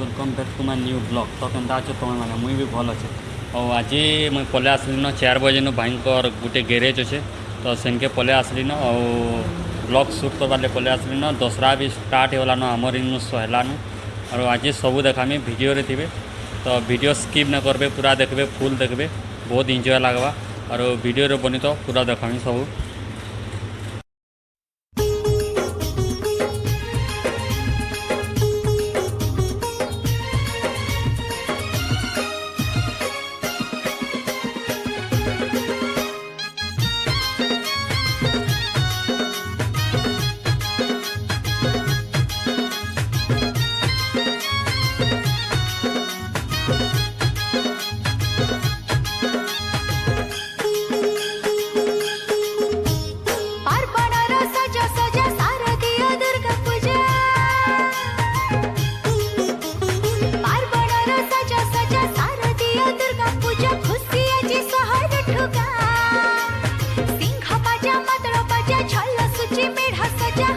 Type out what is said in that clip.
Welcome back to my new blog. तो केनता अच्छे तुम मैंने मुई भी भल अच्छे। और आज मुई पले आसली न 4 बजे न भाई गोटे गैरेज अच्छे तो सेनके पले आसली न ब्लॉग शूट करवार पले आसली न दसरा भी स्टार्ट होगा न आमर इन सहलानु। और आज सब देखामी वीडियो रे थे तो वीडियो स्किप न करबे पूरा देखबे फुल देखबे बहुत इंजॉय लगवा। और वीडियो रे बनी तो पूरा देखामी सब। सिंह बाजा मदर बाजा छल सुची मेढ़ा सजा